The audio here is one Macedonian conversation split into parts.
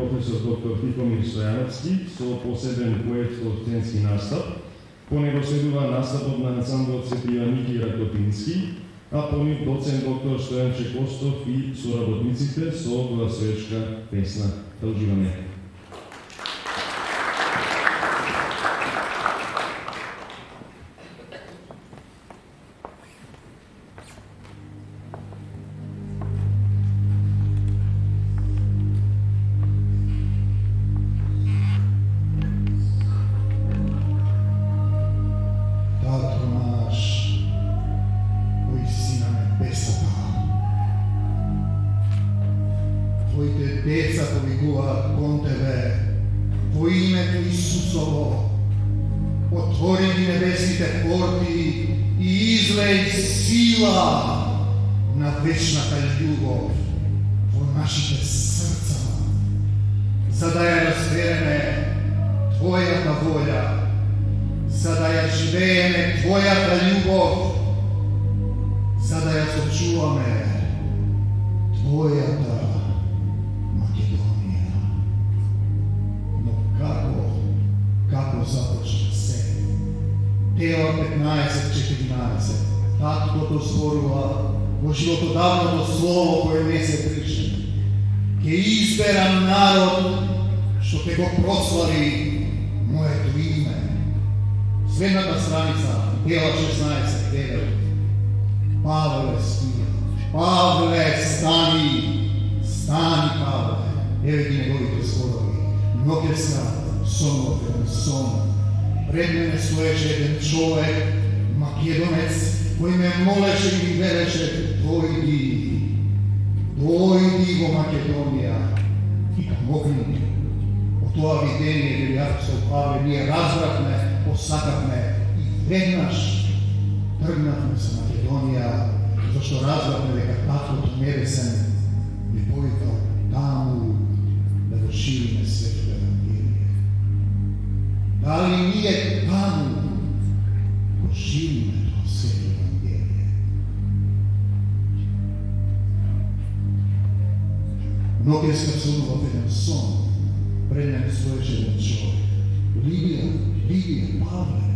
професор доктор Тихомир Стојановски со посебен поетско-сценски настап. По него следува настапот на ансамблот Свети Јоанники и Ракотински, а по нив доцент доктор Стојан Чекостов и соработниците со гласоечка песна. Да уживаме. Деца повикуваат кон Тебе, во името Исусово, отвори ги небесните порти и излеј сила на вечната љубов во нашите срца, за да ја разбереме Твојата волја, за да ја живееме Твојата љубов, за да ја сочуваме Твојата Македонија. Но како започна се? Дела 15-14. Таткото зборува во животодавното слово кое не се брише. Ке изберам народ што ќе го прослави моето име. Следната страница, дела 16-9. Павле стига. Павле, стани! Стани, Павле! Еве ги неговите зборови. Ноќеска сонот еден сон. Пред мене стоеше еден човек, македонец, кој ме молеше и ми велеше: дојди во Македонија и помогни ми. Од тоа видение, велијавцов Павле, ние разбрахме, посакавме и веднаш тргнавме за Македонија, зашто разбрахме дека Таткото Небесен ни повикал таму да го шириме светото Евангелие. Дали ние таму го шириме тоа свето Евангелие? Ноќеска сонува еден сон, пред мене стоеше еден човек. Лидија, Павле,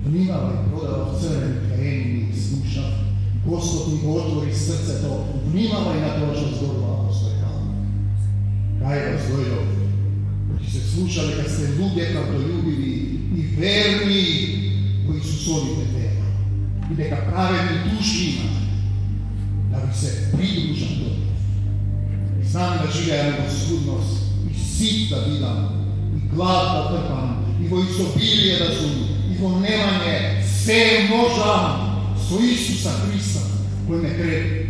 внимавај, продава црвени каени и слушав. Господ ни го отвори срцето, внимавај на тоа што зборува апостол Павле. Кај вас дојдов, кои се слуша дека сте луѓе правдолюбиви и верни во Исусовите дела, и дека праведни души има, да ви се придружам до нив. Знам да живеам во скудност, и сит да бидам, и глад да трпам, и во изобилие да сум, и во немање се можам со Исуса Христа, кој ме креpi.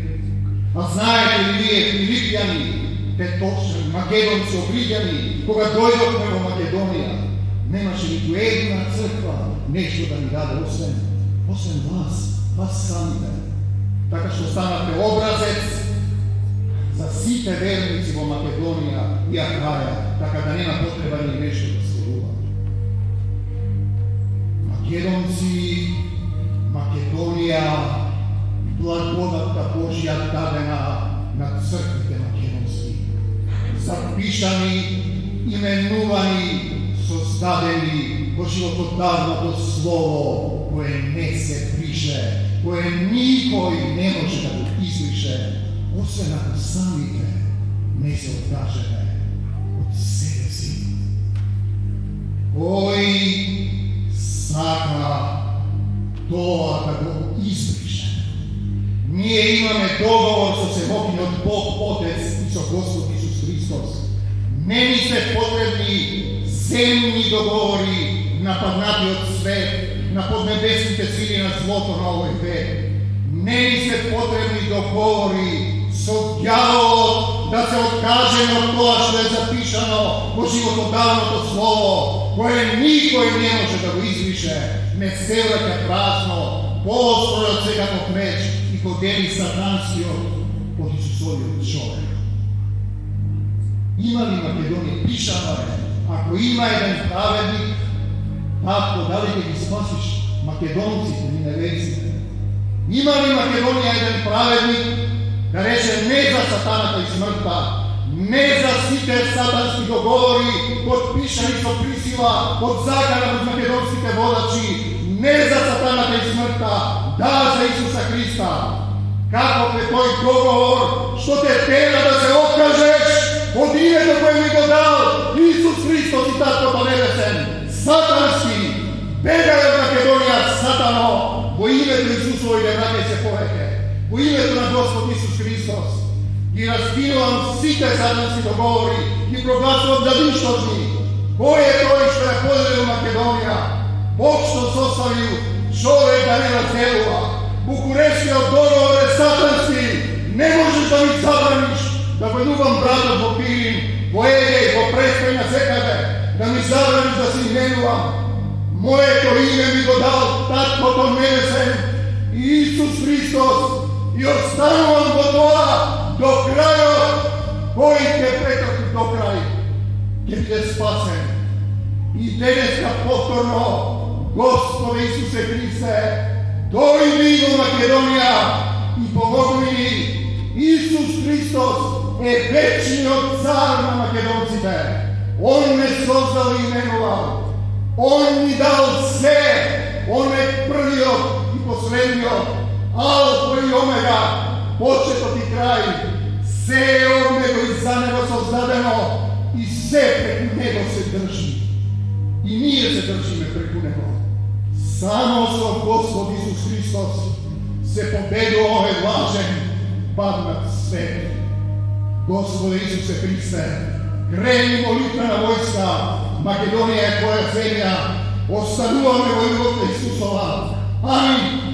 А знаете ли вие, Филипјани, Петошани, Македонци, Обриѓани, кога дојдовме во Македонија, немаше ниту една црква нешто да ни даде освен вас самите. Така што станате образец за сите верници во Македонија и Ахаја, така да нема потреба ни нешто да зборува. Македонци, Македонија, благодатта Божја дадена на црквите македонски. Запишани, именувани, создадени во животодавното слово, кое не се брише, кое никој не може да го избрише, освен ако самите не се откажеме од себе си. Кој сака тоа да го избрише? Ние имаме договор со Всемогиот Бог Отец и со Господ Исус Христос. Не ни се потребни земни договори нападнати од свет, на поднебесните сили на злото на овој век. Не ни се потребни договори со ѓаволот да се откажеме од тоа што е запишано во животодавното слово, кое никој не може да го избрише. Не се враќа празно, поостројот секаков меч и го дели сатанскиот од Исусовиот човек. Има ли Македонија? Пишано е, ако има еден праведник, татко, дали ќе ги спасиш македонците или неверците? Има ли Македонија еден праведник да рече не за сатаната и смртта, не за сите сатански договори, подпишани со присила од закана од македонските водачи, не за сатаната и смртта, да за Исуса Христа. Каков е тој договор што те тера да се откажеш од името кое ми го дал Исус Христос и Таткото Небесен? Сатански, бегај од Македонија, сатано, во името Исусово и не враќај се повеќе. Во името на Господ Исус Христос ги раскинувам сите сатански договори, ги прогласувам за ништожни. Кој е тој што ја поделил Македонија? Бог што составил човек да не разделува. Букурештиот договор е сатански. Не можеш да ми забраниш да ведувам братот во Пирин, во Егеј, во Преспа и на секаде, да ми забраниш да се именувам. Моето име ми го дал Таткото Небесен и Исус Христос и останувам во тоа до крајот, кој ќе претрпи до крај, ќе биде спасен. И денеска повторно, Господе Исусе Христе, дојди во Македонија и помогни ни. Исус Христос е вечниот цар на македонците. Он не создал и именувал. Он ни дал се. Он е првиот и последниот, Алфа и Омега, почетот и крај. Се е од него и за него создадено и се преку него се држи. И ние се држиме преку него. Само со Господ Исус Христос се победува овој влажен паднат свет. Господе Исусе Христе, крени молитвена војска, Македонија е твоја земја, остануваме во љубовта Исусова. Амин.